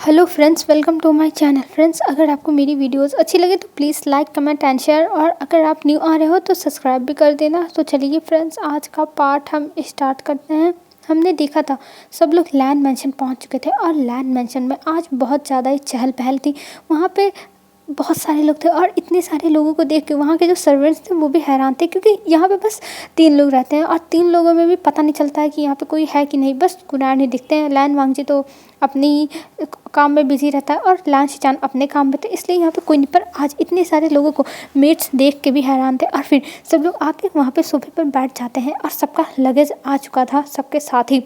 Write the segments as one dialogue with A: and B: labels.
A: Hello friends, welcome to my channel. Friends, अगर आपको मेरी वीडियोस अच्छी लगे तो please like comment and share, और अगर आप न्यू आ रहे हो तो सब्सक्राइब भी कर देना। तो चलिए फ्रेंड्स, आज का पार्ट हम स्टार्ट करते हैं। हमने देखा था सब लोग लैंड मेंशन पहुंच चुके थे, और लैंड मेंशन में आज बहुत ज़्यादा ही चहल पहल थी। वहाँ पे बहुत सारे लोग थे, और इतने सारे लोगों को देख के वहाँ के जो सर्वेंट्स थे वो भी हैरान थे, क्योंकि यहाँ पे बस 3 लोग रहते हैं, और 3 लोगों में भी पता नहीं चलता है कि यहाँ पे कोई है कि नहीं। बस कुनार ही दिखते हैं। लैन वांगजी तो अपनी काम में बिजी रहता है, और लान शिचान अपने काम में थे, इसलिए यहाँ पे कोई नहीं। पर आज इतने सारे लोगों को मेट्स देख के भी हैरान थे, और फिर सब लोग आके वहाँ पे सोफे पर बैठ जाते हैं, और सबका लगेज आ चुका था सबके साथ ही।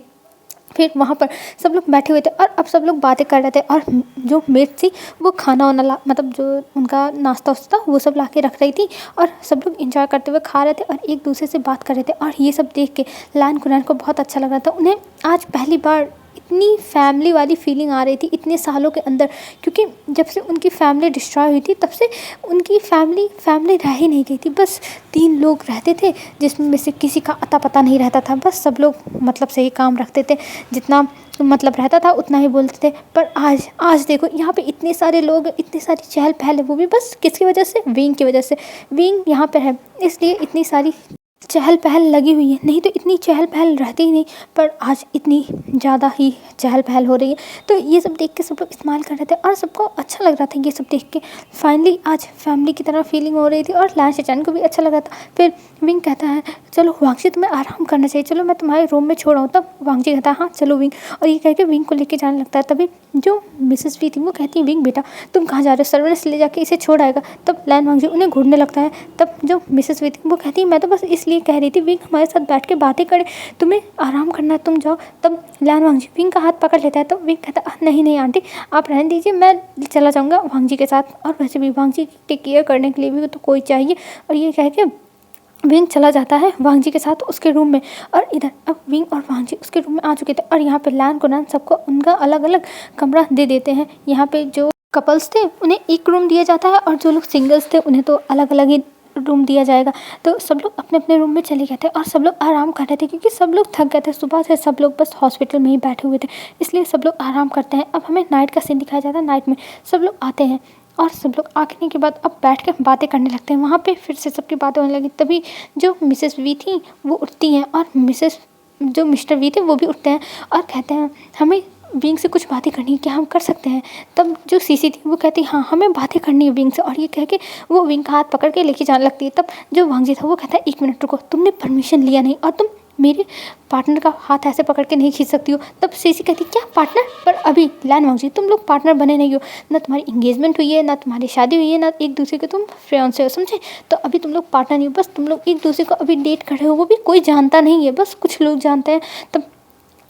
A: फिर वहाँ पर सब लोग बैठे हुए थे, और अब सब लोग बातें कर रहे थे, और जो मेट थी वो खाना वाना ला मतलब जो उनका नाश्ता वास्ता था वो सब ला के रख रही थी, और सब लोग इंजॉय करते हुए खा रहे थे और एक दूसरे से बात कर रहे थे। और ये सब देख के लान कुनान को बहुत अच्छा लग रहा था। उन्हें आज पहली बार इतनी फैमिली वाली फीलिंग आ रही थी इतने सालों के अंदर, क्योंकि जब से उनकी फैमिली डिस्ट्रॉय हुई थी तब से उनकी फैमिली रह ही नहीं गई थी। बस 3 लोग रहते थे, जिसमें से किसी का अता पता नहीं रहता था। बस सब लोग मतलब से ही काम रखते थे, जितना मतलब रहता था उतना ही बोलते थे। पर आज देखो यहाँ पे इतने सारे लोग, इतनी सारी चहल पहल है, वो भी बस किसकी वजह से? विंग की वजह से। विंग यहाँ पर है इसलिए इतनी सारी चहल पहल लगी हुई है, नहीं तो इतनी चहल पहल रहती ही नहीं। पर आज इतनी ज़्यादा ही चहल पहल हो रही है। तो ये सब देख के सब लोग इस्तेमाल कर रहे थे, और सबको अच्छा लग रहा था ये सब देख के। फाइनली आज फैमिली की तरह फीलिंग हो रही थी, और लान शैचान को भी अच्छा लग रहा था। फिर विंग कहता है, चलो वांगजी तुम्हें आराम करना चाहिए, चलो मैं तुम्हारे रूम में छोड़ आऊँ। तब वांगजी कहता है, हाँ चलो विंग। और ये कह के विंग को लेके जाने लगता है। तभी जो मिसेस वी थी वो कहती है, विंग बेटा तुम कहाँ जा रहे हो? सर्वेंट्स ले जाके इसे छोड़ आएगा। तब लैन वांगजी उन्हें घूरने लगता है। तब जो मिसेस वी थी वो कहती है, मैं तो बस इसलिए कह रही थी विंग हमारे साथ बैठ के बातें करे, तुम्हें आराम करना है तुम जाओ। तब लैन वांगजी विंग का हाथ पकड़ लेता है। तो विंग कहता है, नहीं नहीं आंटी आप रहने दीजिए, मैं चला जाऊँगा वांगजी के साथ, और वैसे भी वांगजी की टेक केयर करने के लिए भी तो कोई चाहिए। और ये कह के विंग चला जाता है वांगजी के साथ उसके रूम में। और इधर अब विंग और वांगजी उसके रूम में आ चुके थे, और यहाँ पे लैन कुनान सबको उनका अलग अलग कमरा दे देते हैं। यहाँ पे जो कपल्स थे उन्हें एक रूम दिया जाता है, और जो लोग सिंगल्स थे उन्हें तो अलग अलग ही रूम दिया जाएगा। तो सब लोग अपने अपने रूम में चले गए थे, और सब लोग आराम कर रहे थे, क्योंकि सब लोग थक गए थे। सुबह से सब लोग बस हॉस्पिटल में ही बैठे हुए थे, इसलिए सब लोग आराम करते हैं। अब हमें नाइट का सीन दिखाया जाता है। नाइट में सब लोग आते हैं, और सब लोग आने के बाद अब बैठ के बातें करने लगते हैं। वहाँ पे फिर से सबकी बातें होने लगी। तभी जो मिसेस वी थी वो उठती हैं, और जो मिस्टर वी थे वो भी उठते हैं, और कहते हैं, हमें विंग से कुछ बातें करनी है, क्या हम कर सकते हैं? तब जो सीसी थी वो कहती है, हाँ हमें बातें करनी है विंग से। और ये कह के वो विंग का हाथ पकड़ के लेके जाने लगती है। तब जो वांगजी था वो कहता है, 1 मिनट रुको, तुमने परमिशन लिया नहीं, और तुम मेरे पार्टनर का हाथ ऐसे पकड़ के नहीं खींच सकती हो। तब सीसी कहती, क्या पार्टनर? पर अभी लैन वांगजी तुम लोग पार्टनर बने नहीं हो, ना तुम्हारी इंगेजमेंट हुई है, ना तुम्हारी शादी हुई है, ना एक दूसरे के तुम फ्रेंड्स हो, समझे? तो अभी तुम लोग पार्टनर नहीं हो, बस तुम लोग एक दूसरे को अभी डेट कर रहे हो, वो भी कोई जानता नहीं है, बस कुछ लोग जानते हैं। तब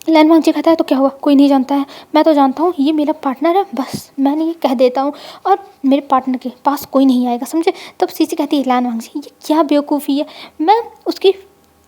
A: लैन वांगजी कहता है, तो क्या हुआ, कोई नहीं जानता है? मैं तो जानता हूँ, ये मेरा पार्टनर है, बस मैंने ये कह देता हूँ, और मेरे पार्टनर के पास कोई नहीं आएगा, समझे? तब सीसी कहती है, लैन वांगजी ये क्या बेवकूफ़ी है, मैं उसकी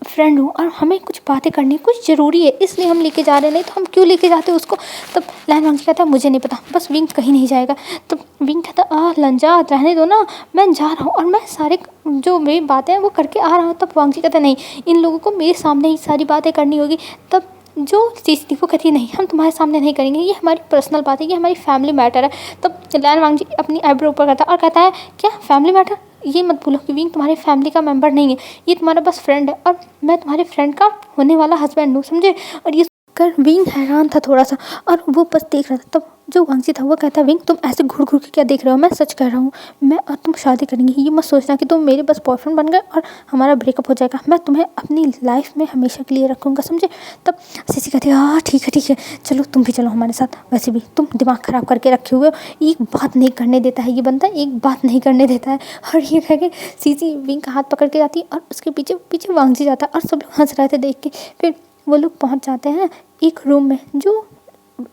A: फ्रेंड हूँ, और हमें कुछ बातें करनी कुछ ज़रूरी है, इसलिए हम लेके जा रहे हैं, नहीं तो हम क्यों लेके जाते उसको? तब लैन वांगजी कहता है, मुझे नहीं पता, बस विंग कहीं नहीं जाएगा। तब विंग कहता है, लंजा रहने दो ना, मैं जा रहा हूँ, और मैं सारे जो मेरी बातें हैं वो करके आ रहा हूँ। तब वांगजी कहता है, नहीं, इन लोगों को मेरे सामने ही सारी बातें करनी होगी। तब जो सीसी वो कहती है, नहीं हम तुम्हारे सामने नहीं करेंगे, ये हमारी पर्सनल बात है, ये हमारी फैमिली मैटर है। तब लैन वांगजी अपनी आईब्रो ऊपर करता है और कहता है, क्या फैमिली मैटर? ये मत भूलो कि विंग तुम्हारी फैमिली का मेंबर नहीं है, ये तुम्हारा बस फ्रेंड है, और मैं तुम्हारे फ्रेंड का होने वाला हस्बैंड हूँ, समझे? और ये कर विंग हैरान था थोड़ा सा, और वो बस देख रहा था। तब जो वांगजी था वो कहता है, विंग तुम ऐसे घूर घूर के क्या देख रहे हो? मैं सच कह रहा हूँ, मैं और तुम शादी करेंगे, ये मत सोचना कि तुम मेरे बस बॉयफ्रेंड बन गए और हमारा ब्रेकअप हो जाएगा। मैं तुम्हें अपनी लाइफ में हमेशा के लिए रखूँगा, समझे? तब सीसी कहती है, हाँ ठीक है, चलो तुम भी चलो हमारे साथ, वैसे भी तुम दिमाग ख़राब करके रखे हुए हो, एक बात नहीं करने देता है ये बंदा, एक बात नहीं करने देता है। और ये कह के सीसी विंग का हाथ पकड़ के जाती है, और उसके पीछे पीछे वांगजी जाता है, और सब लोग हंस रहे थे देख के। फिर वो लोग पहुँच जाते हैं एक रूम में, जो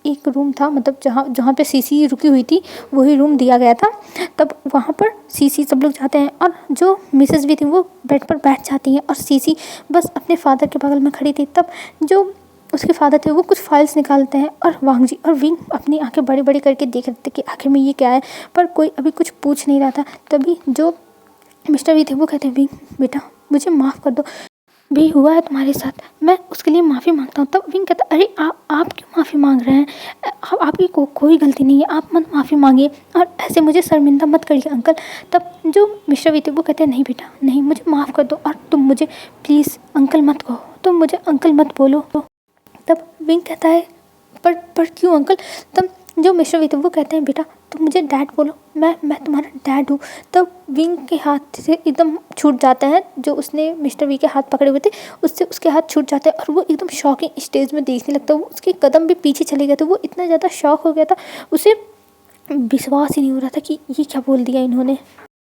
A: एक रूम था, मतलब जहाँ पे सीसी रुकी हुई थी वही रूम दिया गया था। तब वहाँ पर सीसी सब लोग जाते हैं, और जो मिसेस भी थी वो बेड पर बैठ जाती हैं, और सीसी बस अपने फादर के बगल में खड़ी थी। तब जो उसके फादर थे वो कुछ फाइल्स निकालते हैं, और वांगजी और विंग अपनी आंखें बड़ी बड़ी करके देख रहे थे कि आखिर में ये क्या है, पर कोई अभी कुछ पूछ नहीं रहा था। तभी जो मिस्टर वी थे वो कहते हैं, विंग बेटा मुझे माफ़ कर दो, भी हुआ है तुम्हारे साथ, मैं उसके लिए माफ़ी मांगता हूँ। तब विंग कहता है, अरे आप क्यों माफ़ी मांग रहे हैं? आपकी कोई गलती नहीं है, आप मत माफ़ी मांगिए और ऐसे मुझे शर्मिंदा मत करिए अंकल। तब जो मिस्टर वी थे वो कहते हैं, नहीं बेटा नहीं, मुझे माफ़ कर दो और तुम मुझे प्लीज़ अंकल मत कहो, तुम मुझे अंकल मत बोलो। तब विंग कहता है, पर क्यों अंकल? तब जो मिस्टर वी थे वो कहते हैं, बेटा तुम मुझे डैड बोलो, मैं तुम्हारा डैड हूँ। तब विंग के हाथ से एकदम छूट जाते हैं, जो उसने मिस्टर वी के हाथ पकड़े हुए थे उससे उसके हाथ छूट जाते हैं और वो एकदम शॉकिंग स्टेज में देखने लगता है। वो उसके कदम भी पीछे चले गए थे, वो इतना ज़्यादा शॉक हो गया था, उसे विश्वास ही नहीं हो रहा था कि ये क्या बोल दिया इन्होंने।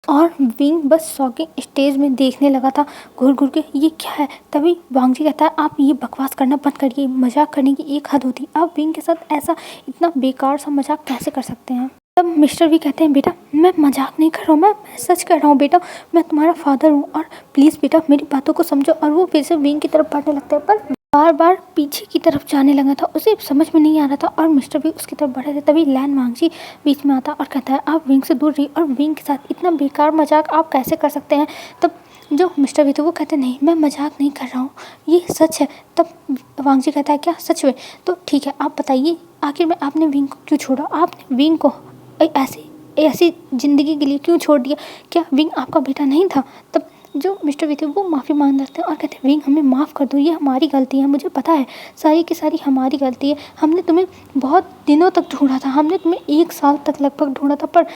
A: और विंग बस शॉकिंग स्टेज में देखने लगा था घूर घूर के, ये क्या है। तभी वांग जी कहता है, आप ये बकवास करना बंद करिए, मजाक करने की एक हद होती है, आप विंग के साथ ऐसा इतना बेकार सा मजाक कैसे कर सकते हैं। तब मिस्टर वी कहते हैं, बेटा मैं मजाक नहीं कर रहा हूँ, मैं सच कह रहा हूँ बेटा, मैं तुम्हारा फादर हूँ और प्लीज़ बेटा मेरी बातों को समझो। और वो फिर से विंग की तरफ बढ़ने लगता है, पर बार बार पीछे की तरफ जाने लगा था, उसे समझ में नहीं आ रहा था और मिस्टर वी उसकी तरफ बढ़े थे। तभी लैन वांग जी बीच में आता और कहता है, आप विंग से दूर रहिए और विंग के साथ इतना बेकार मजाक आप कैसे कर सकते हैं। तब जो मिस्टर वी थे वो कहते हैं, नहीं मैं मजाक नहीं कर रहा हूँ, ये सच है। तब वांग जी कहता है, क्या सच में? तो ठीक है आप बताइए, आखिर में आपने विंग को क्यों छोड़ा? आपने विंग को ऐसी ज़िंदगी के लिए क्यों छोड़ दिया? क्या विंग आपका बेटा नहीं था? तब जो मिस्टर वी थे वो माफ़ी मांग लेते हैं और कहते हैं, विंग हमें माफ़ कर दो, ये हमारी गलती है, मुझे पता है सारी की सारी हमारी गलती है। हमने तुम्हें बहुत दिनों तक ढूंढा था, हमने तुम्हें 1 साल तक लगभग ढूंढा था, पर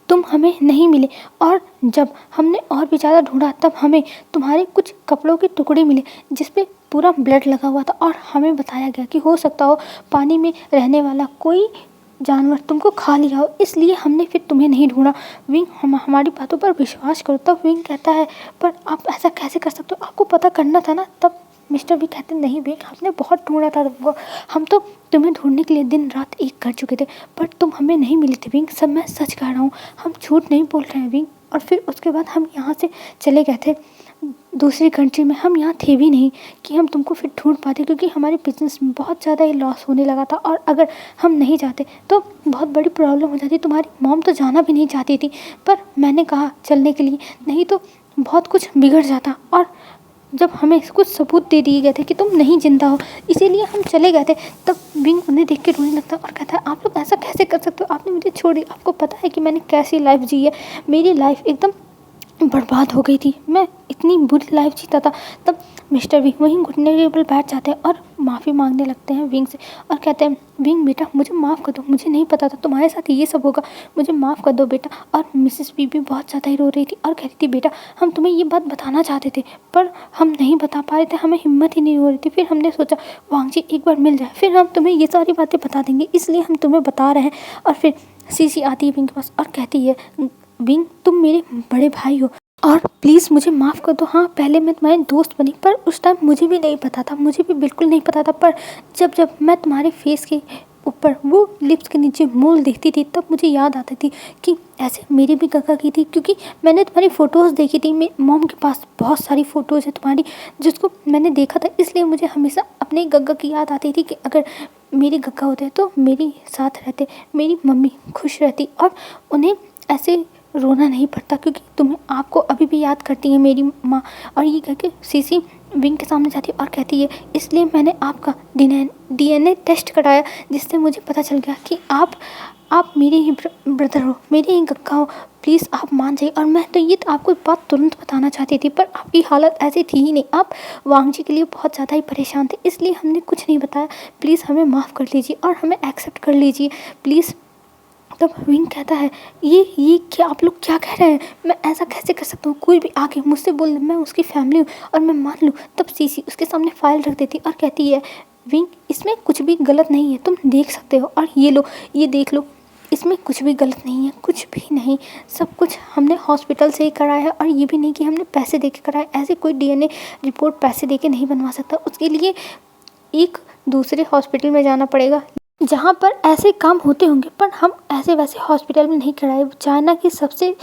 A: तुम हमें नहीं मिले। और जब हमने और भी ज़्यादा ढूंढा तब हमें तुम्हारे कुछ कपड़ों के टुकड़े मिले जिस पे पूरा ब्लड लगा हुआ था और हमें बताया गया कि हो सकता हो पानी में रहने वाला कोई जानवर तुमको खा लिया हो, इसलिए हमने फिर तुम्हें नहीं ढूंढा। विंग हमारी बातों पर विश्वास करो। तब विंग कहता है, पर आप ऐसा कैसे कर सकते हो, आपको पता करना था ना। तब मिस्टर वी कहते हैं, नहीं विंग आपने बहुत ढूंढा था तुमको, हम तो तुम्हें ढूंढने के लिए दिन रात एक कर चुके थे, पर तुम हमें नहीं मिली थी विंग, सब मैं सच कह रहा हूँ, हम झूठ नहीं बोल रहे हैं विंग। और फिर उसके बाद हम यहाँ से चले गए थे दूसरी कंट्री में, हम यहाँ थे भी नहीं कि हम तुमको फिर ढूंढ पाते, क्योंकि हमारे बिजनेस में बहुत ज़्यादा ही लॉस होने लगा था और अगर हम नहीं जाते तो बहुत बड़ी प्रॉब्लम हो जाती। तुम्हारी मॉम तो जाना भी नहीं चाहती थी, पर मैंने कहा चलने के लिए, नहीं तो बहुत कुछ बिगड़ जाता। और जब हमें कुछ सबूत दे दिए गए थे कि तुम नहीं जिंदा हो, इसीलिए हम चले गए थे। तब विंग उन्हें देख के रोने लगता और कहता है, आप लोग ऐसा कैसे कर सकते हो, आपने मुझे छोड़ दिया, आपको पता है कि मैंने कैसी लाइफ जी है, मेरी लाइफ एकदम बर्बाद हो गई थी, मैं इतनी बुरी लाइफ जीता था। तब मिस्टर विंग वहीं घुटने के बल बैठ जाते हैं और माफ़ी मांगने लगते हैं विंग से और कहते हैं, विंग बेटा मुझे माफ़ कर दो, मुझे नहीं पता था तुम्हारे साथ ये सब होगा, मुझे माफ़ कर दो बेटा। और मिसेस वी भी बहुत ज़्यादा ही रो रही थी और कह रही थी, बेटा हम तुम्हें ये बात बताना चाहते थे पर हम नहीं बता पा रहे थे, हमें हिम्मत ही नहीं हो रही थी। फिर हमने सोचा वांग जी एक बार मिल जाए, फिर हम तुम्हें ये सारी बातें बता देंगे, इसलिए हम तुम्हें बता रहे हैं। और फिर सीसी आती है विंग के पास और कहती है, विंग तुम मेरे बड़े भाई हो और प्लीज़ मुझे माफ़ कर दो। हाँ पहले मैं तुम्हारी दोस्त बनी, पर उस टाइम मुझे भी नहीं पता था, मुझे भी बिल्कुल नहीं पता था, पर जब जब मैं तुम्हारे फेस के ऊपर वो लिप्स के नीचे मोल देखती थी तब मुझे याद आती थी कि ऐसे मेरी भी गग्गा की थी, क्योंकि मैंने तुम्हारी फ़ोटोज़ देखी थी, मेरी मॉम के पास बहुत सारी फ़ोटोज़ है तुम्हारी जिसको मैंने देखा था, इसलिए मुझे हमेशा अपने गग्गा की याद आती थी कि अगर मेरी गग्गा होते तो मेरी साथ रहते, मेरी मम्मी खुश रहती और उन्हें ऐसे रोना नहीं पड़ता, क्योंकि तुम्हें आपको अभी भी याद करती है मेरी माँ। और ये कह के सीसी विंग के सामने जाती है और कहती है, इसलिए मैंने आपका DNA टेस्ट कराया जिससे मुझे पता चल गया कि आप मेरे ही ब्रदर हो, मेरे ही गक्का हो, प्लीज़ आप मान जाइए। और मैं तो ये आपको बात तुरंत बताना चाहती थी, पर आपकी हालत ऐसी थी ही नहीं, आप वांग जी के लिए बहुत ज़्यादा ही परेशान थे, इसलिए हमने कुछ नहीं बताया, प्लीज़ हमें माफ़ कर लीजिए और हमें एक्सेप्ट कर लीजिए प्लीज़। तब विंग कहता है, ये क्या आप लोग क्या कह रहे हैं, मैं ऐसा कैसे कर सकता हूँ, कोई भी आके मुझसे बोल, मैं उसकी फैमिली हूँ और मैं मान लूँ। तब सीसी उसके सामने फ़ाइल रख देती और कहती है, विंग इसमें कुछ भी गलत नहीं है, तुम देख सकते हो, और ये लो ये देख लो, इसमें कुछ भी गलत नहीं है, कुछ भी नहीं, सब कुछ हमने हॉस्पिटल से ही कराया है। और ये भी नहीं कि हमने पैसे दे के कराया, ऐसे कोई DNA रिपोर्ट पैसे दे के नहीं बनवा सकता, उसके लिए एक दूसरे हॉस्पिटल में जाना पड़ेगा जहाँ पर ऐसे काम होते होंगे, पर हम ऐसे वैसे हॉस्पिटल में नहीं कराए, चाइना के सबसे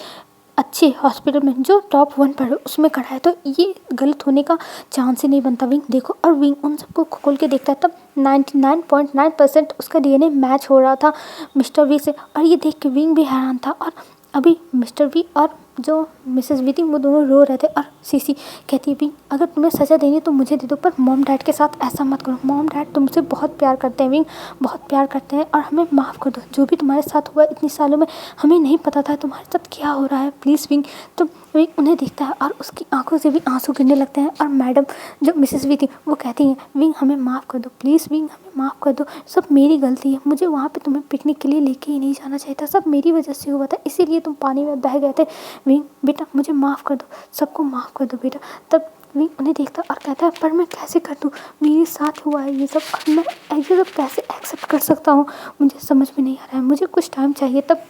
A: अच्छे हॉस्पिटल में जो टॉप 1 पर है उसमें कराया, तो ये गलत होने का चांस ही नहीं बनता। विंग देखो, और विंग उन सबको खोल के देखता है, तब 99.9% उसका DNA मैच हो रहा था मिस्टर वी से, और ये देख के विंग भी हैरान था। और अभी मिस्टर वी और जो मिसेस वी थी वो दोनों रो रहे थे और सीसी कहती है विंग अगर तुम्हें सज़ा देनी है तो मुझे दे दो, पर मॉम डैड के साथ ऐसा मत करो। मॉम डैड तुमसे बहुत प्यार करते हैं विंग, बहुत प्यार करते हैं, और हमें माफ़ कर दो। जो भी तुम्हारे साथ हुआ इतनी सालों में हमें नहीं पता था तुम्हारे साथ क्या हो रहा है, प्लीज़ विंग। तो विंग उन्हें देखता है और उसकी आंखों से भी आंसू गिरने लगते हैं। और मैडम जो मिसेस वी थी वो कहती हैं विंग हमें माफ़ कर दो, प्लीज़ विंग हमें माफ़ कर दो, सब मेरी गलती है, मुझे वहाँ पे तुम्हें पिकनिक के लिए लेके ही नहीं जाना चाहिए था, सब मेरी वजह से हुआ था, इसीलिए तुम पानी में बह गए थे। विंग बेटा मुझे माफ़ कर दो, सबको माफ़ कर दो बेटा। तब विंग उन्हें देखता और कहता है पर मैं कैसे कर दूँ, मेरे साथ हुआ है ये सब, और मैं ये सब कैसे एक्सेप्ट कर सकता हूँ, मुझे समझ में नहीं आ रहा है, मुझे कुछ टाइम चाहिए। तब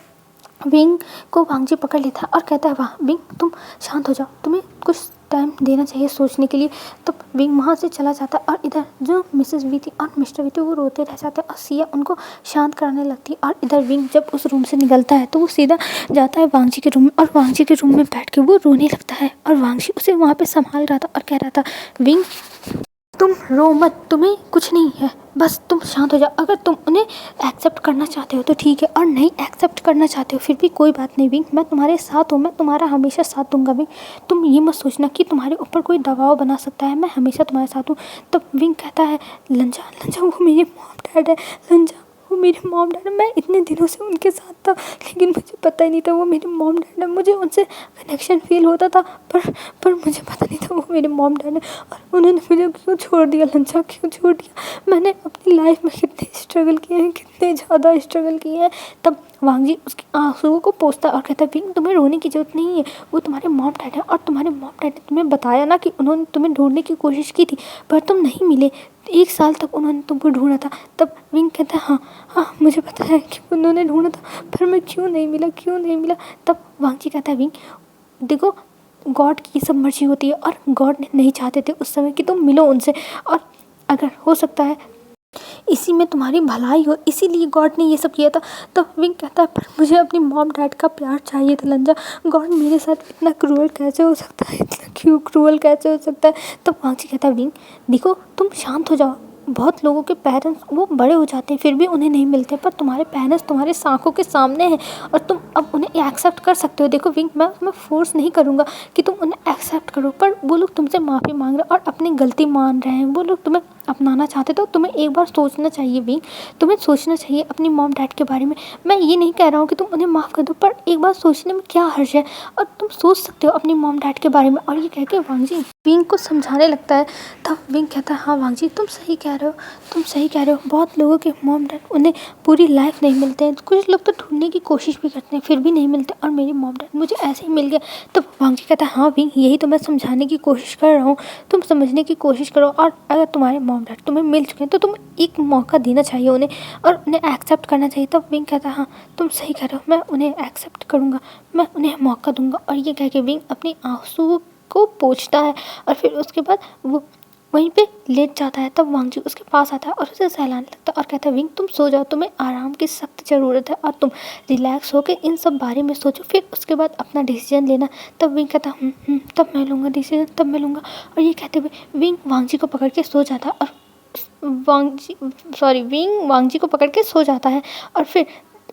A: विंग को वांग जी पकड़ लेता है और कहता है वाह विंग तुम शांत हो जाओ, तुम्हें कुछ टाइम देना चाहिए सोचने के लिए। तब विंग वहाँ से चला जाता है और इधर जो मिसेस वी थी और मिस्टर वी थी वो रोते रह जाते हैं और सिया उनको शांत कराने लगती है। और इधर विंग जब उस रूम से निकलता है तो वो सीधा जाता है वांग जी के रूम में, और वांग जी के रूम में बैठ के वो रोने लगता है। और वांग जी उसे वहाँ पे संभाल रहा था और कह रहा था विंग तुम रो मत, तुम्हें कुछ नहीं है, बस तुम शांत हो जाओ। अगर तुम उन्हें एक्सेप्ट करना चाहते हो तो ठीक है, और नहीं एक्सेप्ट करना चाहते हो फिर भी कोई बात नहीं विंग, मैं तुम्हारे साथ हूँ, मैं तुम्हारा हमेशा साथ दूंगा विंग। तुम ये मत सोचना कि तुम्हारे ऊपर कोई दबाव बना सकता है, मैं हमेशा तुम्हारे साथ हूँ। तब विंग कहता है लंजा लंजा वो मेरे मॉम डैड है, लंजा वो मेरे मॉम डैड है, मैं इतने दिनों से उनके साथ था लेकिन मुझे पता ही नहीं था वो मेरे मॉम डैड है, मुझे उनसे कनेक्शन फील होता था पर मुझे पता नहीं था वो मेरे मॉम डैड है, और उन्होंने मुझे क्यों छोड़ दिया लंजा, क्यों छोड़ दिया। मैंने अपनी लाइफ में कितने स्ट्रगल किए हैं, कितने ज़्यादा स्ट्रगल किए हैं। तब वांग जी उसके आंसुओं को पोंछता और कहता है विंग तुम्हें रोने की ज़रूरत नहीं है, वो तुम्हारे मॉम डैड है, और तुम्हारे मॉम डैड ने तुम्हें बताया ना कि उन्होंने तुम्हें ढूंढने की कोशिश की थी पर तुम नहीं मिले, 1 साल तक उन्होंने तुमको ढूंढा था। तब विंग कहता है हाँ मुझे पता है कि उन्होंने ढूंढा था पर मैं क्यों नहीं मिला, क्यों नहीं मिला। तब वांग जी कहता है विंग देखो गॉड की सब मर्जी होती है, और गॉड ने नहीं चाहते थे उस समय कि तुम मिलो उनसे, और अगर हो सकता है इसी में तुम्हारी भलाई हो, इसीलिए गॉड ने ये सब किया था। तो विंग कहता है पर मुझे अपनी मॉम डैड का प्यार चाहिए था लंजा, गॉड मेरे साथ इतना क्रूअल कैसे हो सकता है, इतना क्यों क्रूअल कैसे हो सकता है। तब वांग जी कहता है विंग देखो तुम शांत हो जाओ, बहुत लोगों के पेरेंट्स वो बड़े हो जाते हैं फिर भी उन्हें नहीं मिलते, पर तुम्हारे पेरेंट्स तुम्हारे आंखों के सामने हैं और तुम अब उन्हें एक्सेप्ट कर सकते हो। देखो विंग मैं फोर्स नहीं करूँगा कि तुम उन्हें एक्सेप्ट करो, पर वो लोग तुमसे माफ़ी मांग रहे हैं और अपनी गलती मान रहे हैं, वो लोग तुम्हें अपनाना चाहते तो तुम्हें एक बार सोचना चाहिए विंग, तुम्हें सोचना चाहिए अपनी मॉम डैड के बारे में। मैं ये नहीं कह रहा हूँ कि तुम उन्हें माफ़ कर दो, पर एक बार सोचने में क्या हर्ज है, और तुम सोच सकते हो अपनी मॉम डैड के बारे में। और ये कह के वांग जी विंग को समझाने लगता है। तब विंग कहता है हाँ वांग जी तुम सही कह रहे हो, तुम सही कह रहे हो, बहुत लोगों के मॉम डैड उन्हें पूरी लाइफ नहीं मिलते हैं, कुछ लोग तो ढूंढने की कोशिश भी करते हैं फिर भी नहीं मिलते, और मेरी मॉम डैड मुझे ऐसे ही मिल गया। तब वांग जी कहता है हाँ विंग यही तो मैं समझाने की कोशिश कर रहा हूँ, तुम समझने की कोशिश करो, और अगर तुम्हारे मॉम डैड तुम्हें मिल चुके हैं तो तुम एक मौका देना चाहिए उन्हें और उन्हें एक्सेप्ट करना चाहिए। तब विंग कहता है हाँ तुम सही कह रहे हो, मैं उन्हें एक्सेप्ट करूँगा, मैं उन्हें मौका दूंगा। और ये कह के विंग अपनी आंसू को पोंछता है और फिर उसके बाद वो वहीं पे लेट जाता है। तब वांग जी उसके पास आता है और उसे सहलाने लगता है और कहता है विंग तुम सो जाओ, तुम्हें आराम की सख्त ज़रूरत है और तुम रिलैक्स होकर इन सब बारे में सोचो, फिर उसके बाद अपना डिसीजन लेना। तब विंग कहता तब मैं लूँगा डिसीजन, तब मैं लूँगा। और ये कहते हुए विंग वांग जी को पकड़ के सो जाता है और विंग वांग जी को पकड़ के सो जाता है। और फिर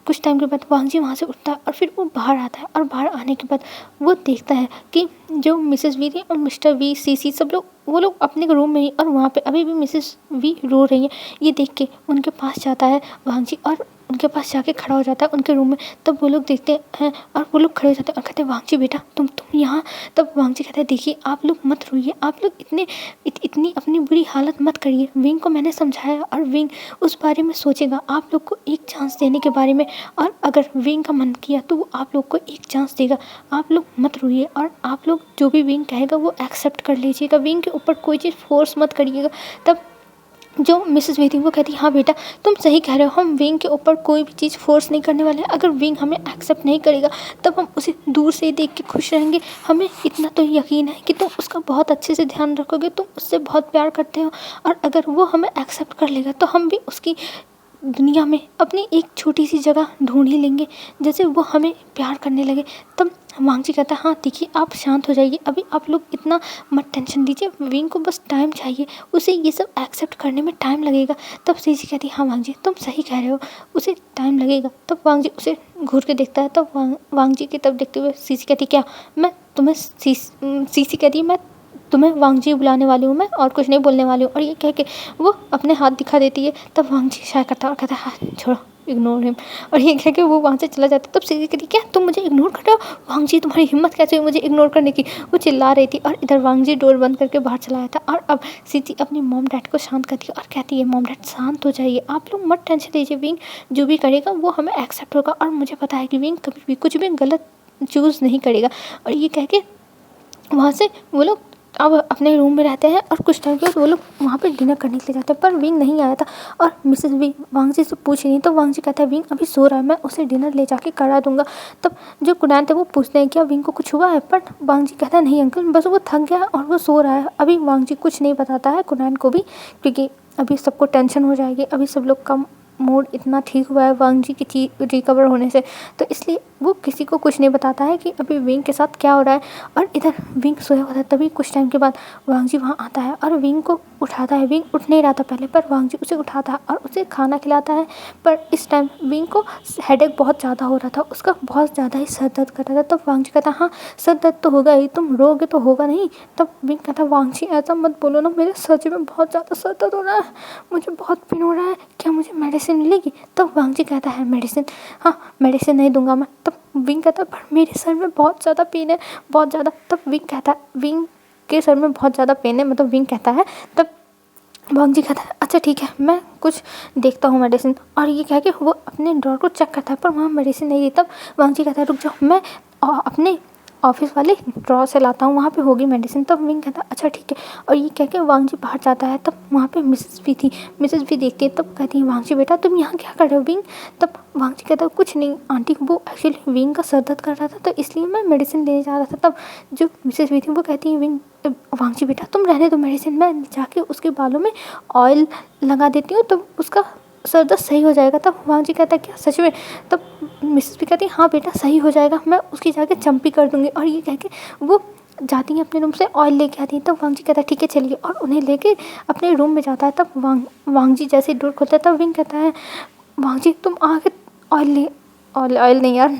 A: कुछ टाइम के बाद वांग जी वहाँ से उठता है और फिर वो बाहर आता है, और बाहर आने के बाद वो देखता है कि जो मिसेस वी थी और मिस्टर वी सीसी सब लोग वो लोग अपने रूम में ही, और वहाँ पे अभी भी मिसेस वी रो रही है। ये देख के उनके पास जाता है वांग जी और उनके पास जाके खड़ा हो जाता है उनके रूम में। तब वो लोग देखते हैं और वो लोग खड़े हो जाते हैं और कहते हैं वांग जी बेटा तुम यहाँ। तब वांग जी कहते हैं देखिए आप लोग मत रोइए, आप लोग इतनी अपनी बुरी हालत मत करिए, विंग को मैंने समझाया और विंग उस बारे में सोचेगा आप लोग को एक चांस देने के बारे में, और अगर विंग का मन किया तो वो आप लोग को एक चांस देगा। आप लोग मत रोइए और आप लोग जो भी विंग कहेगा वो एक्सेप्ट कर लीजिएगा, विंग के ऊपर कोई चीज़ फोर्स मत करिएगा। तब जो मिसेस वी थी वो कहती हाँ बेटा तुम सही कह रहे हो, हम विंग के ऊपर कोई भी चीज़ फोर्स नहीं करने वाले हैं, अगर विंग हमें एक्सेप्ट नहीं करेगा तब हम उसे दूर से ही देख के खुश रहेंगे। हमें इतना तो यकीन है कि तुम उसका बहुत अच्छे से ध्यान रखोगे, तुम उससे बहुत प्यार करते हो, और अगर वो हमें एक्सेप्ट कर लेगा तो हम भी उसकी दुनिया में अपनी एक छोटी सी जगह ढूंढ ही लेंगे, जैसे वो हमें प्यार करने लगे। तब वांग जी कहता है हाँ देखिए आप शांत हो जाइए, अभी आप लोग इतना मत टेंशन लीजिए, विंग को बस टाइम चाहिए, उसे ये सब एक्सेप्ट करने में टाइम लगेगा। तब सीसी कहती है हाँ वांग जी तुम सही कह रहे हो, उसे टाइम लगेगा। तब वांग जी उसे घूर के देखता है। तब वांग जी की तरफ देखते हुए सीसी कहती क्या मैं तुम्हें सीसी कहती है मैं तुम्हें वांग जी बुलाने वाली हूँ, मैं और कुछ नहीं बोलने वाली हूँ। और ये कह के वो अपने हाथ दिखा देती है। तब वांग जी शाय करता है और कहता है हाँ छोड़ो इग्नोर हिम, और ये कह के वो वहाँ से चला जाता है। तब सीसी कहती क्या तुम मुझे इग्नोर कर रहे हो, वांग जी तुम्हारी हिम्मत कैसे हुई मुझे इग्नोर करने की, वो चिल्ला रही थी। और इधर वांग जी डोर बंद करके बाहर चला आया था। और अब सीसी अपनी मॉम डैड को शांत करती है और कहती है मॉम डैड शांत हो जाइए, आप लोग मत टेंशन लीजिए, विंग जो भी करेगा वो हमें एक्सेप्ट होगा, और मुझे पता है कि विंग कभी भी कुछ भी गलत चूज़ नहीं करेगा। और ये कह के वहाँ से वो लोग अब अपने रूम में रहते हैं। और कुछ टाइम के बाद वो लोग वहाँ पे डिनर करने के लिए जाते हैं, पर विंग नहीं आया था। और मिसेस विंग वांग जी से पूछ रही तो वांग जी कहता है विंग अभी सो रहा है, मैं उसे डिनर ले जाके करा दूंगा। तब जो कुनान थे वो पूछते हैं क्या विंग को कुछ हुआ है, पर वांग जी कहता है नहीं अंकल बस वो थक गया और वो सो रहा है। अभी वांग जी कुछ नहीं बताता है कुनान को भी, क्योंकि अभी सबको टेंशन हो जाएगी, अभी सब लोग का मूड इतना ठीक हुआ है वांग जी की रिकवर होने से, तो इसलिए वो किसी को कुछ नहीं बताता है कि अभी विंग के साथ क्या हो रहा है। और इधर विंग सोया हुआ था, तभी कुछ टाइम के बाद वांग जी वहाँ आता है और विंग को उठाता है। विंग उठ नहीं रहा था पहले, पर वांग जी उसे उठाता है और उसे खाना खिलाता है। पर इस टाइम विंग को हेडेक बहुत ज़्यादा हो रहा था, उसका बहुत ज़्यादा ही सर दर्द कर रहा था। तब वांग जी कहता हाँ सर दर्द तो होगा ही, तुम रोगे तो होगा नहीं। तब विंग कहता वांग जी ऐसा मत बोलो ना, मेरे सच में बहुत ज़्यादा सर दर्द हो रहा है, मुझे बहुत पेन हो रहा है, क्या मुझे मेडिसिन मिलेगी। तब वांग जी कहता है मेडिसिन, हाँ मेडिसिन नहीं दूंगा मैं। तब विंग कहता पर मेरे सर में बहुत ज़्यादा पेन है, बहुत ज़्यादा। तब विंग कहता है विंग के सर में बहुत ज़्यादा पेन है, मतलब विंग कहता है। तब वांग जी कहता है अच्छा ठीक है मैं कुछ देखता हूँ मेडिसिन, और ये कह के वो अपने ड्रॉर को चेक करता है पर वहाँ मेडिसिन नहीं थी। तब वांग जी कहता है रुक जाओ मैं अपने ऑफिस वाले ड्रॉर से लाता हूँ, वहाँ पे होगी मेडिसिन। तब विंग कहता है अच्छा ठीक है, और ये कह के वांग जी बाहर जाता है। तब वहाँ पे मिसेस भी थी, मिसेस भी देखती है। तब कहती है वांग जी बेटा तुम यहाँ क्या कर रहे हो विंग। तब वांग जी कहता है कुछ नहीं आंटी, वो एक्चुअली विंग का सर दर्द कर रहा था तो इसलिए मैं मेडिसिन लेने जा रहा था। तब जो मिसेस भी थी वो कहती है विंग वांग जी बेटा तुम रहने दो मेडिसिन, मैं जाके उसके बालों में ऑयल लगा देती हूँ तो उसका सर दर्द सही हो जाएगा। तब वांग जी कहता है क्या सच में। तब मिसेस भी कहती है हाँ बेटा सही हो जाएगा, मैं उसकी जाके चंपी कर दूँगी। और ये कह के वो जाती हैं अपने रूम से ऑयल लेके आती हैं। तब वांग जी कहता है ठीक है चलिए, और उन्हें लेके अपने रूम में जाता है। तब वांग जी जैसे डोर खोलता है तब विंग कहता है वांग जी तुम आके ऑयल ले ऑयल नहीं यार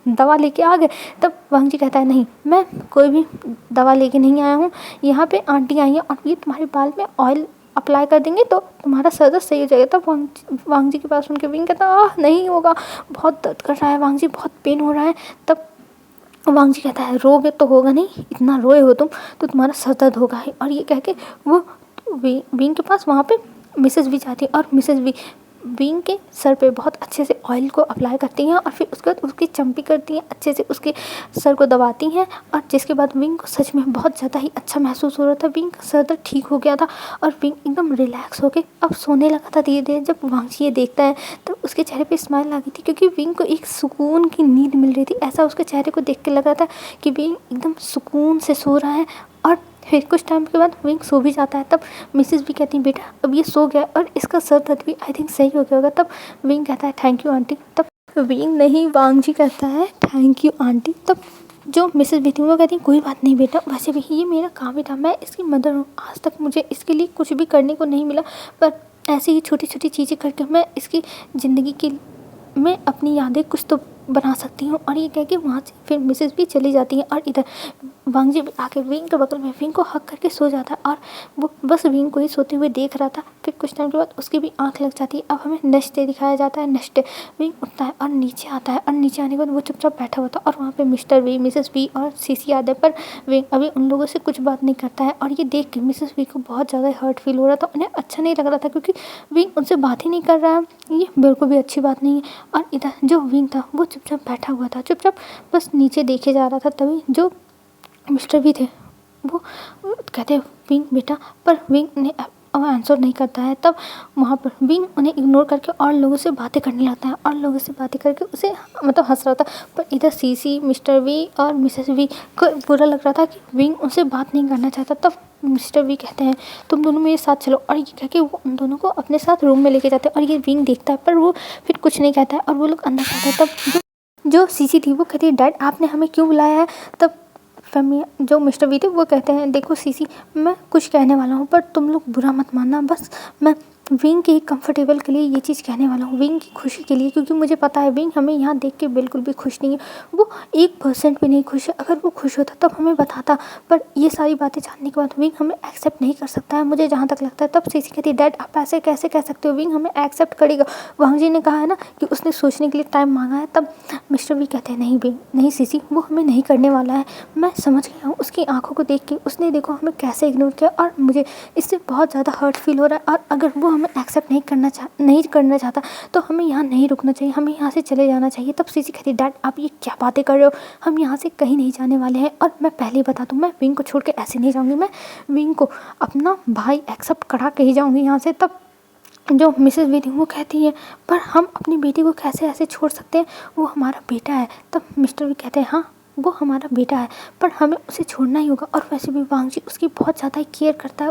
A: दवा लेके आ गए। तब वांग जी कहता है नहीं मैं कोई भी दवा लेके नहीं आया हूँ, यहाँ पे आंटी आई हैं और ये तुम्हारे बाल में ऑयल अप्लाई कर देंगे तो तुम्हारा सर दर्द सही हो जाएगा। तब वांग जी के पास सुन के विंग कहता नहीं होगा, बहुत दर्द कर रहा है वांग जी, बहुत पेन हो रहा है। तब वांग जी कहता है रोगे तो होगा नहीं, इतना रोए हो तुम तो तुम्हारा सर दर्द होगा ही। और ये कह के वो विंग के पास वहाँ पे मिसेस भी जाती है और मिसेस भी विंग के सर पे बहुत अच्छे से ऑयल को अप्लाई करती हैं और फिर उसके बाद उसकी चंपी करती हैं, अच्छे से उसके सर को दबाती हैं। और जिसके बाद विंग को सच में बहुत ज़्यादा ही अच्छा महसूस हो रहा था, विंग का सर दर्द ठीक हो गया था और विंग एकदम रिलैक्स होकर अब सोने लगा था धीरे धीरे। जब वांग जी ये देखता है तो उसके चेहरे पे स्माइल आ गई थी, क्योंकि विंग को एक सुकून की नींद मिल रही थी। ऐसा उसके चेहरे को देख के लग रहा था कि विंग एकदम सुकून से सो रहा है। और फिर कुछ टाइम के बाद विंग सो भी जाता है। तब मिसेस भी कहती है बेटा अब ये सो गया और इसका सर दर्द भी आई थिंक सही हो गया होगा। तब विंग कहता है थैंक यू आंटी। तब विंग नहीं वांग जी कहता है थैंक यू आंटी। तब जो मिसेस भी थी वो कहती कोई बात नहीं बेटा, वैसे भी ये मेरा काम ही था, मैं इसकी मदर हूँ, आज तक मुझे इसके लिए कुछ भी करने को नहीं मिला, पर ऐसी ही छोटी छोटी चीज़ें करके मैं इसकी ज़िंदगी की मैं अपनी यादें कुछ तो बना सकती हूँ। और ये कह के वहाँ से फिर मिसेस भी चली जाती हैं और इधर वांग जी भी आके विंग के बगल में विंग को हक करके सो जाता है और वो बस विंग को ही सोते हुए देख रहा था। फिर कुछ टाइम के बाद उसकी भी आंख लग जाती है। अब हमें नेक्स्ट डे दिखाया जाता है। नेक्स्ट डे विंग उठता है और नीचे आता है और नीचे आने के बाद वो चुपचाप बैठा हुआ था और वहाँ पे मिस्टर वी, मिसेस वी और सीसी आते हैं, पर विंग अभी उन लोगों से कुछ बात नहीं करता है। और ये देख के मिसेस वी को बहुत ज़्यादा हर्ट फील हो रहा था, उन्हें अच्छा नहीं लग रहा था क्योंकि विंग उनसे बात ही नहीं कर रहा है, ये बिल्कुल भी अच्छी बात नहीं है। और इधर जो विंग था वो चुपचाप बैठा हुआ था, चुपचाप बस नीचे देखे जा रहा था। तभी जो मिस्टर भी थे वो कहते विंग बेटा, पर विंग ने आंसर नहीं करता है। तब वहाँ पर विंग उन्हें इग्नोर करके और लोगों से बातें करने लगता है और लोगों से बातें करके उसे मतलब हंस रहा था। पर इधर सीसी, मिस्टर वी और मिसेस वी को बुरा लग रहा था कि विंग उनसे बात नहीं करना चाहता। तब मिस्टर वी कहते हैं तुम दोनों मेरे साथ चलो, और ये कह के वो उन दोनों को अपने साथ रूम में लेके जाते हैं। और ये विंग देखता है पर वो फिर कुछ नहीं कहता है और वो लोग अंदर जाते हैं। तब जो सीसी थी वो कहती है डैड आपने हमें क्यों बुलाया है। तब फैमिली जो मिस्टर वी थे वो कहते हैं देखो सीसी, मैं कुछ कहने वाला हूँ पर तुम लोग बुरा मत मानना, बस मैं विंग के कंफर्टेबल के लिए ये चीज़ कहने वाला हूँ, विंग की खुशी के लिए, क्योंकि मुझे पता है विंग हमें यहाँ देख के बिल्कुल भी खुश नहीं है, वो 1% भी नहीं खुश है। अगर वो खुश होता तब हमें बताता, पर ये सारी बातें जानने के बाद विंग हमें एक्सेप्ट नहीं कर सकता है, मुझे जहाँ तक लगता है। तब सीसी कहती है डैड आप ऐसे कैसे कह सकते हो, विंग हमें एक्सेप्ट करेगा, वांग जी ने कहा है ना कि उसने सोचने के लिए टाइम मांगा है। तब मिस्टर वी कहते हैं नहीं विंग, नहीं सीसी, वो हमें नहीं करने वाला है, मैं समझ गया हूँ। उसकी आंखों को देख के उसने देखो हमें कैसे इग्नोर किया और मुझे इससे बहुत ज़्यादा हर्ट फील हो रहा है। और अगर वो हमें एक्सेप्ट नहीं करना चाहता तो हमें यहाँ नहीं रुकना चाहिए, हमें यहाँ से चले जाना चाहिए। तब सीसी कहती डैड आप ये क्या बातें कर रहे हो, हम यहाँ से कहीं नहीं जाने वाले हैं, और मैं पहले ही बता दूँ मैं विंग को छोड़ के ऐसे नहीं जाऊँगी, मैं विंग को अपना भाई एक्सेप्ट करा के ही जाऊँगी यहाँ से। तब जो मिसेस वी थी वो कहती है पर हम अपनी बेटी को कैसे ऐसे छोड़ सकते हैं, वो हमारा बेटा है। तब मिस्टर वी कहते हैं हाँ वो हमारा बेटा है पर हमें उसे छोड़ना ही होगा, और वैसे भी वांग जी उसकी बहुत ज़्यादा ही केयर करता है,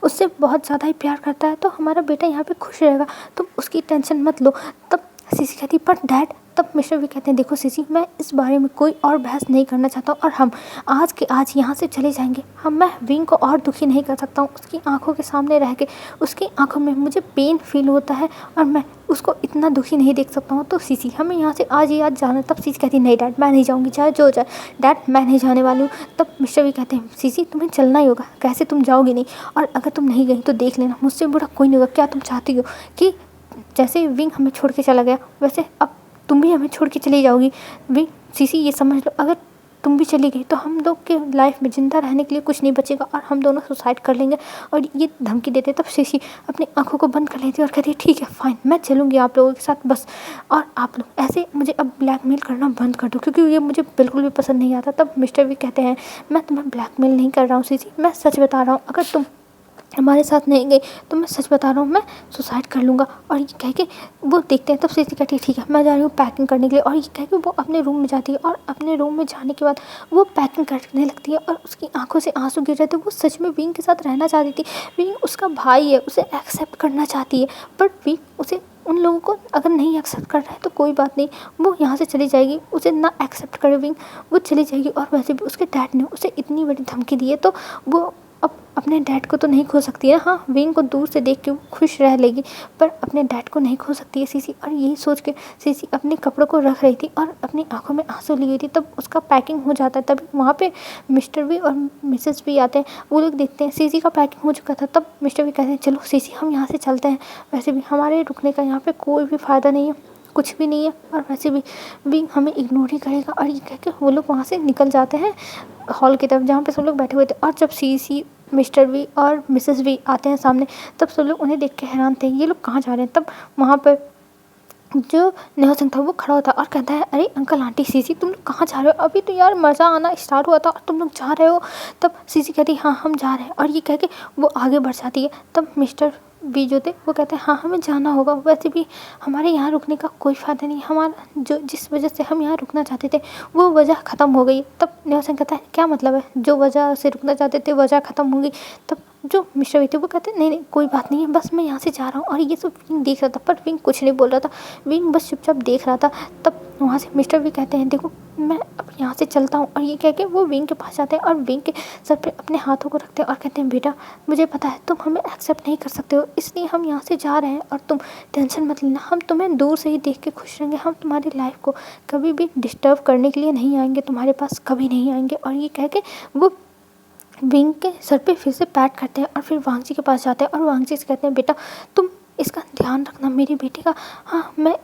A: उससे बहुत ज़्यादा ही प्यार करता है, तो हमारा बेटा यहाँ पे खुश रहेगा, तुम उसकी टेंशन मत लो। तब सीसी कहती पर डैड, तब मिस्टर वी कहते हैं देखो सीसी, मैं इस बारे में कोई और बहस नहीं करना चाहता हूँ और हम आज के आज यहाँ से चले जाएंगे। मैं विंग को और दुखी नहीं कर सकता हूँ, उसकी आंखों के सामने रह के उसकी आंखों में मुझे पेन फील होता है और मैं उसको इतना दुखी नहीं देख सकता हूँ। तो सीसी हमें यहाँ से आज ही आज जाना। तब सीसी कहती है नहीं डैड मैं नहीं जाऊँगी, चाहे जो हो जाए डैड मैं नहीं जाने वाली हूँ। तब मिस्टर वी कहते हैं सीसी तुम्हें चलना ही होगा, कैसे तुम जाओगी नहीं, और अगर तुम नहीं गई तो देख लेना मुझसे बुरा कोई नहीं होगा। क्या तुम चाहती हो कि जैसे विंग हमें छोड़ के चला गया वैसे अब तुम भी हमें छोड़ के चली जाओगी। विंग सीसी ये समझ लो अगर तुम भी चली गई तो हम लोग के लाइफ में ज़िंदा रहने के लिए कुछ नहीं बचेगा और हम दोनों सुसाइड कर लेंगे, और ये धमकी देते। तब सीसी अपनी आंखों को बंद कर लेती है और कहती है ठीक है फाइन मैं चलूँगी आप लोगों के साथ, बस और आप लोग ऐसे मुझे अब ब्लैकमेल करना बंद कर दो क्योंकि ये मुझे बिल्कुल भी पसंद नहीं आता। तब मिस्टर वी कहते हैं मैं तुम्हें ब्लैकमेल नहीं कर रहा हूँ सीसी, मैं सच बता रहा हूँ, अगर तुम हमारे साथ नहीं गई तो मैं सच बता रहा हूँ मैं सुसाइड कर लूँगा। और ये कह के वो देखते हैं। तब सीसी कहती है ठीक है मैं जा रही हूँ पैकिंग करने के लिए, और ये कह के वो अपने रूम में जाती है और अपने रूम में जाने के बाद वो पैकिंग करने लगती है और उसकी आंखों से आंसू गिर रहे थे। वो सच में विंग के साथ रहना चाहती थी, विंग उसका भाई है, उसे एक्सेप्ट करना चाहती है, बट विंग उसे उन लोगों को अगर नहीं एक्सेप्ट कर रहा है तो कोई बात नहीं, वो यहाँ से चली जाएगी, उसे ना एक्सेप्ट करे विंग वो चली जाएगी। और वैसे भी उसके डैड ने उसे इतनी बड़ी धमकी दी है तो वो अब अपने डैड को तो नहीं खो सकती है। हाँ विंग को दूर से देख के वो खुश रह लेगी पर अपने डैड को नहीं खो सकती है सीसी। और यही सोच के सीसी अपने कपड़ों को रख रही थी और अपनी आंखों में आंसू ली हुई थी। तब उसका पैकिंग हो जाता है, तभी वहाँ पे मिस्टर वी और मिसेस वी आते हैं। वो लोग देखते हैं सीसी का पैकिंग हो चुका था। तब मिस्टर वी कहते हैं चलो सीसी हम यहाँ से चलते हैं, वैसे भी हमारे रुकने का यहाँ पर कोई भी फ़ायदा नहीं है, कुछ भी नहीं है, और वैसे भी विंग हमें इग्नोर ही करेगा। और ये कह के वो लोग वहाँ से निकल जाते हैं हॉल की तरफ जहाँ पे सब लोग बैठे हुए थे। और जब सीसी मिस्टर वी और मिसेस वी आते हैं सामने तब सब लोग उन्हें देख के हैरान थे, ये लोग कहाँ जा रहे हैं। तब वहाँ पर जो नेहा सिंह था वो खड़ा होता और कहता है अरे अंकल आंटी सीसी तुम लोग कहाँ जा रहे हो, अभी तो यार मज़ा आना स्टार्ट हुआ था और तुम लोग जा रहे हो। तब सीसी कहती है हाँ हम जा रहे हैं, और ये कह के वो आगे बढ़ जाती है। तब मिस्टर वी जो थे वो कहते हैं हाँ हमें जाना होगा, वैसे भी हमारे यहाँ रुकने का कोई फ़ायदा नहीं, हमारा जो जिस वजह से हम यहाँ रुकना चाहते थे वो वजह ख़त्म हो गई। तब नेहा सिंह कहता है क्या मतलब है, जो वजह से रुकना चाहते थे वजह ख़त्म हो गई। तब जो मिस्टर वी थे वो कहते हैं नहीं नहीं कोई बात नहीं है, बस मैं यहाँ से जा रहा हूँ। और ये सब विंग देख रहा था पर विंग कुछ नहीं बोल रहा था, विंग बस चुपचाप देख रहा था। तब वहाँ से मिस्टर वी कहते हैं देखो मैं अब यहाँ से चलता हूँ, और ये कह के वो विंग के पास जाते हैं और विंग के सर पे अपने हाथों को रखते हैं और कहते हैं बेटा मुझे पता है तुम हमें एक्सेप्ट नहीं कर सकते हो, इसलिए हम यहाँ से जा रहे हैं और तुम टेंशन मत लेना, हम तुम्हें दूर से ही देख के खुश रहेंगे, हम तुम्हारी लाइफ को कभी भी डिस्टर्ब करने के लिए नहीं आएंगे, तुम्हारे पास कभी नहीं आएंगे। और ये कह के वो विंग के सर पे फिर से पैट करते हैं और फिर वांग जी के पास जाते हैं और वांग जी से कहते हैं बेटा तुम इसका ध्यान रखना मेरी बेटी का, हाँ मैं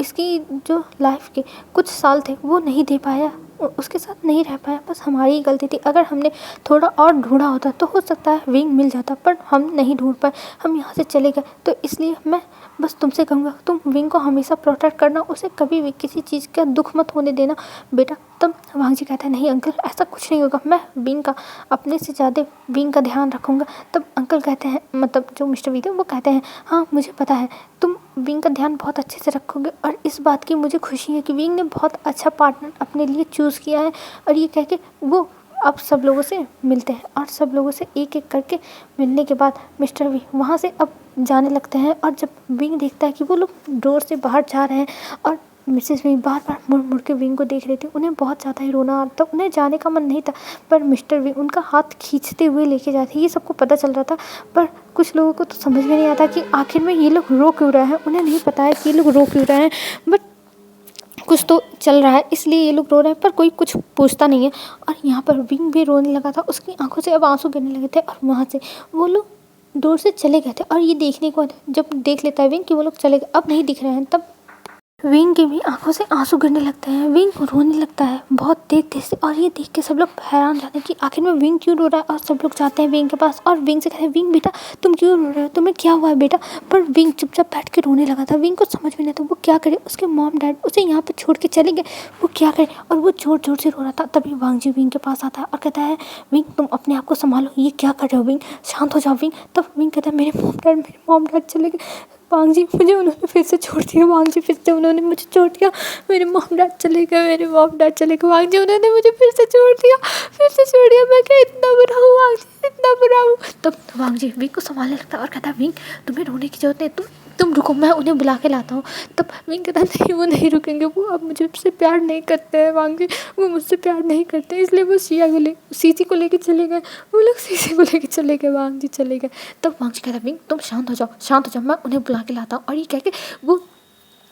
A: इसकी जो लाइफ के कुछ साल थे वो नहीं दे पाया, उसके साथ नहीं रह पाया, बस हमारी ही गलती थी, अगर हमने थोड़ा और ढूंढा होता तो हो सकता है विंग मिल जाता, पर हम नहीं ढूंढ पाए, हम यहाँ से चले गए। तो इसलिए मैं बस तुमसे कहूँगा तुम विंग को हमेशा प्रोटेक्ट करना, उसे कभी भी किसी चीज़ का दुख मत होने देना बेटा। तब वांग जी कहता है नहीं अंकल ऐसा कुछ नहीं होगा, मैं विंग का अपने से ज़्यादा विंग का ध्यान रखूँगा। तब अंकल कहते हैं मतलब जो मिस्टर वी थे वो कहते हैं हाँ मुझे पता है तुम विंग का ध्यान बहुत अच्छे से रखोगे, और इस बात की मुझे खुशी है कि विंग ने बहुत अच्छा पार्टनर अपने लिए चूज़ किया है। और ये कह के वो अब सब लोगों से मिलते हैं और सब लोगों से एक एक करके मिलने के बाद मिस्टर वी वहाँ से अब जाने लगते हैं। और जब विंग देखता है कि वो लोग डोर से बाहर जा रहे हैं और मिसेस विंग बार बार मुड़ मुड़ के विंग को देख रही थी, उन्हें बहुत ज़्यादा ही रोना आ रहा था। उन्हें जाने का मन नहीं था, पर मिस्टर विंग उनका हाथ खींचते हुए लेके जाते। ये सबको पता चल रहा था, पर कुछ लोगों को तो समझ में नहीं आता कि आखिर में ये लोग रो क्यों रहे हैं। उन्हें नहीं पता है कि ये लोग रो क्यों रहे हैं, बट कुछ तो चल रहा है इसलिए ये लोग रो रहे हैं, पर कोई कुछ पूछता नहीं है। और यहाँ पर विंग भी रोने लगा था, उसकी आंखों से अब आंसू गिरने लगे थे और वहाँ से वो लोग दूर से चले गए थे। और ये देखने को जब देख लेता है विंग कि वो लोग चले गए, अब नहीं दिख रहे हैं, तब विंग की भी आंखों से आंसू गिरने लगते हैं। विंग रोने लगता है बहुत तेज तेज से, और ये देख के सब लोग हैरान जाते हैं कि आखिर में विंग क्यों रो रहा है। और सब लोग जाते हैं विंग के पास और विंग से कहते हैं, विंग बेटा तुम क्यों रो रहे हो, तुम्हें क्या हुआ है बेटा। पर विंग चुपचाप बैठ के रोने लगा था। विंग को समझ में नहीं आता वो क्या करे, उसके मॉम डैड उसे यहाँ पर छोड़ के चले गए, वो क्या करे। और वो जोर जोर से रो रहा था। तभी वांग जी विंग के पास आता है और कहता है, विंग तुम अपने आप को संभालो, ये क्या कर रहे हो विंग, शांत हो जाओ विंग। तब विंग कहता है, मेरे मॉम डैड चले गए वांग जी, मुझे उन्होंने फिर से छोड़ दिया वांग जी, फिर से उन्होंने मुझे छोड़ दिया, मेरे मॉम डैड चले गए वांग जी, उन्होंने मुझे फिर से छोड़ दिया, मैं क्या इतना बुरा हूँ वांग जी, इतना बुरा हूँ। तब वांग जी विंग को संभालने लगता है और कहता है, विंग तुम्हें रोने की जरूरत नहीं, तुम रुको, मैं उन्हें बुला के लाता हूँ। तब विंग कहता है, नहीं वो नहीं रुकेंगे, वो अब मुझसे प्यार नहीं करते हैं वांग जी, वो मुझसे प्यार नहीं करते, इसलिए वो सीसी को लेके चले गए, वो लोग सीसी को लेके चले गए, वांग जी चले गए। तब वांग जी कहता है, विंग तुम शांत हो जाओ, मैं उन्हें बुला के लाता हूँ। और ये कह के वो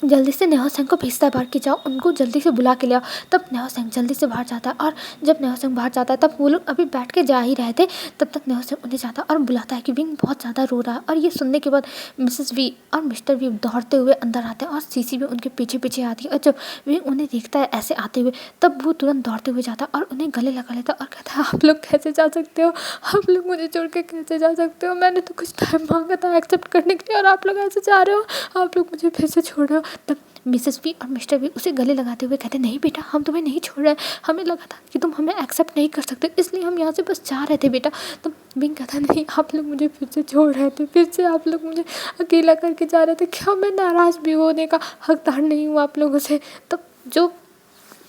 A: जल्दी से नेहा सिंह को भेजता है बाहर कि जाओ उनको जल्दी से बुला के ले आओ। तब नेहा सिंह जल्दी से बाहर जाता है, और जब नेहा सिंह बाहर जाता है तब वो लोग अभी बैठ के जा ही रहे थे, तब तक नेहा सिंह उन्हें जाता है और बुलाता है कि विंग बहुत ज़्यादा रो रहा है। और ये सुनने के बाद मिसेस वी और मिस्टर वी दौड़ते हुए अंदर आते हैं और सीसी भी उनके पीछे पीछे आती है। और जब विंग उन्हें देखता है ऐसे आते हुए, तब वो तुरंत दौड़ते हुए जाता है और उन्हें गले लगा लेता है और कहता है, आप लोग कैसे जा सकते हो, आप लोग मुझे छोड़ के कैसे जा सकते हो, मैंने तो कुछ टाइम मांगा था एक्सेप्ट करने के लिए और आप लोग ऐसे जा रहे हो, आप लोग मुझे फिर से छोड़ रहे हो। तब मिसेस वी और मिस्टर वी उसे गले लगाते हुए कहते, नहीं बेटा हम तुम्हें नहीं छोड़ रहे हैं, हमें लगा था कि तुम हमें एक्सेप्ट नहीं कर सकते, इसलिए हम यहाँ से बस जा रहे थे बेटा। तो विंग कहता, नहीं आप लोग मुझे फिर से छोड़ रहे थे, फिर से आप लोग मुझे अकेला करके जा रहे थे, क्या मैं नाराज़ भी होने का हकदार नहीं हूँ आप लोगों से। तब जो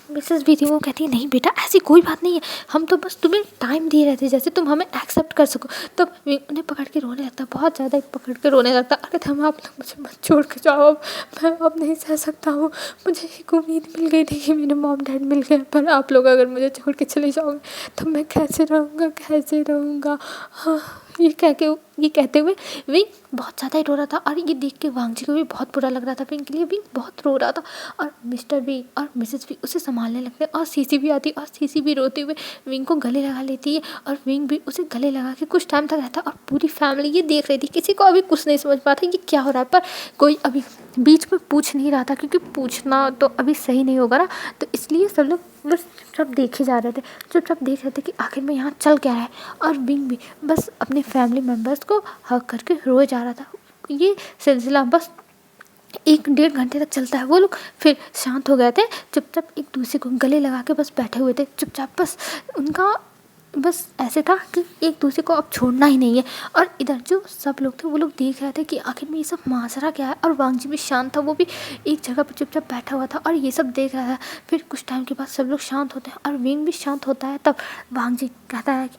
A: मिसेस भी थी वो कहती है, नहीं बेटा ऐसी कोई बात नहीं है, हम तो बस तुम्हें टाइम दे रहे थे जैसे तुम हमें एक्सेप्ट कर सको। तब विंग उन्हें पकड़ के रोने लगता, बहुत ज़्यादा पकड़ के रोने लगता और कहता, हम आप लोग मुझे मत छोड़ के जाओ, अब मैं अब नहीं सह सकता हूँ, मुझे एक उम्मीद मिल गई थी कि मेरे मॉम डैड मिल गए, पर आप लोग अगर मुझे छोड़ के चले जाओगे तब मैं कैसे रहूँगा। हाँ, ये कहते हुए विंग बहुत ज़्यादा ही रो रहा था। और ये देख के वांग जी को भी बहुत बुरा लग रहा था विंग के लिए, विंग बहुत रो रहा था। और मिस्टर भी और मिसेस भी उसे संभालने लगते हैं और सीसी भी आती है और सीसी भी रोते हुए विंग को गले लगा लेती है और विंग भी उसे गले लगा के कुछ टाइम तक रहता है। और पूरी फैमिली ये देख रही थी, किसी को अभी कुछ नहीं समझ पाता ये क्या हो रहा है, पर कोई अभी बीच में पूछ नहीं रहा था, क्योंकि पूछना तो अभी सही नहीं होगा ना, तो इसलिए सब लोग बस चुपचाप देखे जा रहे थे, चुपचाप देख रहे थे कि आखिर में यहाँ चल क्या रहा है। और विंग भी बस अपने फैमिली मेम्बर्स को हग करके रोए जा रहा था। ये सिलसिला बस 1-1.5 घंटे तक चलता है। वो लोग फिर शांत हो गए थे, चुपचाप एक दूसरे को गले लगा के बस बैठे हुए थे चुपचाप, बस उनका बस ऐसे था कि एक दूसरे को अब छोड़ना ही नहीं है। और इधर जो सब लोग थे वो लोग देख रहे थे कि आखिर में ये सब माजरा क्या है। और वांग जी भी शांत था, वो भी एक जगह पर चुपचाप बैठा हुआ था और ये सब देख रहा था। फिर कुछ टाइम के बाद सब लोग शांत होते हैं और विंग भी शांत होता है। तब वांग जी कहता है कि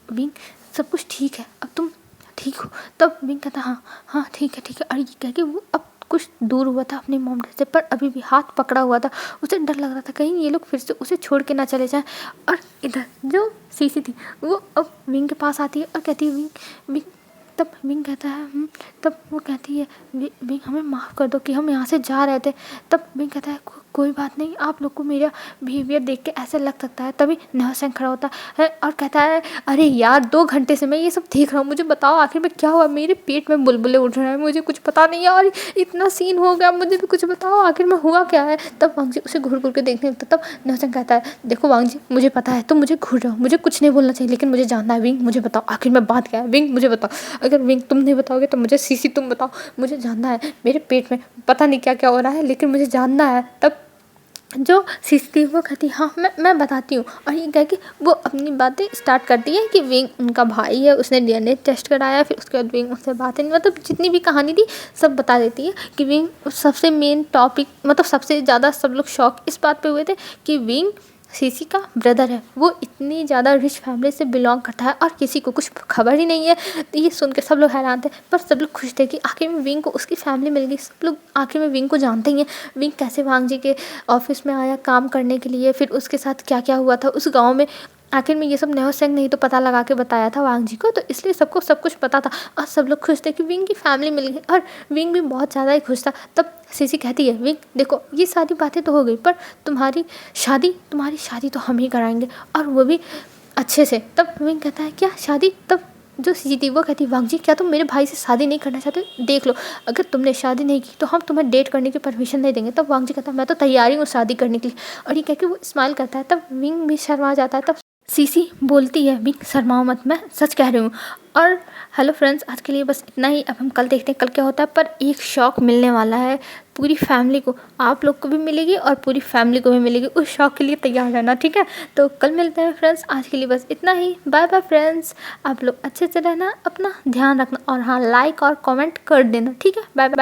A: विंग सब कुछ ठीक है, अब तुम ठीक हो। तब विंग कहता है, हाँ ठीक है। और ये कह के वो अब कुछ दूर हुआ था अपने मॉम डैड से, पर अभी भी हाथ पकड़ा हुआ था। उसे डर लग रहा था कहीं ये लोग फिर से उसे छोड़ के ना चले जाएं। और इधर जो सीसी थी वो अब विंग के पास आती है और कहती है, विंग। तब विंग कहता है, तब वो कहती है, विंग हमें माफ़ कर दो कि हम यहाँ से जा रहे थे। तब विंग कहता है, कोई बात नहीं, आप लोग को मेरा बिहेवियर देख के ऐसे लग सकता है। तभी नेहा सिंह खड़ा होता है और कहता है, अरे यार 2 घंटे से मैं ये सब देख रहा हूँ, मुझे बताओ आखिर में क्या हुआ, मेरे पेट में बुलबुले उठ रहे हैं, मुझे कुछ पता नहीं है और इतना सीन हो गया, मुझे भी कुछ बताओ आखिर में हुआ क्या है। तब वांग जी उसे घूर घूर के देखने लगता। तब नेहा सिंह कहता है, देखो वांग जी मुझे पता है तुम मुझे घूर रहे हो, मुझे कुछ नहीं बोलना चाहिए, लेकिन मुझे जानना है विंग, मुझे बताओ आखिर में बात क्या है। विंग मुझे बताओ, अगर विंग तुम नहीं बताओगे तो मुझे सीसी तुम बताओ, मुझे जानना है, मेरे पेट में पता नहीं क्या क्या हो रहा है लेकिन मुझे जानना है। तब जो सीसी वो कहती है, हाँ मैं बताती हूँ। और ये कह के वो अपनी बातें स्टार्ट करती है कि विंग उनका भाई है, उसने डीएनए टेस्ट कराया, फिर उसके बाद विंग उससे बातें नहीं, मतलब जितनी भी कहानी थी सब बता देती है कि विंग सबसे मेन टॉपिक, मतलब सबसे ज़्यादा सब लोग शॉक इस बात पे हुए थे कि विंग सीसी का ब्रदर है वो इतनी ज़्यादा रिच फैमिली से बिलोंग करता है और किसी को कुछ खबर ही नहीं है। तो ये सुन के सब लोग हैरान थे, पर सब लोग खुश थे कि आखिर में विंग को उसकी फैमिली मिल गई। सब लोग आखिर में विंग को जानते ही हैं, विंग कैसे वांग जी के ऑफिस में आया काम करने के लिए, फिर उसके साथ क्या क्या हुआ था उस गाँव में। आखिर में ये सब नेहो सेंग नहीं तो पता लगा के बताया था वांग जी को, तो इसलिए सबको सब कुछ पता था और सब लोग खुश थे कि विंग की फैमिली मिल गई। और विंग भी बहुत ज़्यादा ही खुश था। तब सीसी कहती है, विंग देखो ये सारी बातें तो हो गई, पर तुम्हारी शादी तो हम ही कराएंगे, और वो भी अच्छे से। तब विंग कहता है, क्या शादी? तब जो सीसी थी वो कहती, वांग जी क्या तुम मेरे भाई से शादी नहीं करना चाहते? देख लो, अगर तुमने शादी नहीं की तो हम तुम्हें डेट करने की परमिशन नहीं देंगे। तब वांग जी कहता है, मैं तो तैयारी हूँ शादी करने के लिए। और ये कह के वो स्माइल करता है। तब विंग भी शर्मा जाता है। तब सीसी बोलती है, विंग शर्माओ मत, मैं सच कह रही हूँ। और हेलो फ्रेंड्स, आज के लिए बस इतना ही। अब हम कल देखते हैं कल क्या होता है। पर एक शॉक मिलने वाला है पूरी फैमिली को, आप लोग को भी मिलेगी और पूरी फैमिली को भी मिलेगी। उस शॉक के लिए तैयार रहना, ठीक है? तो कल मिलते हैं फ्रेंड्स, आज के लिए बस इतना ही। बाय बाय फ्रेंड्स, आप लोग अच्छे से रहना, अपना ध्यान रखना, और हाँ लाइक और कमेंट कर देना, ठीक है? Bye bye.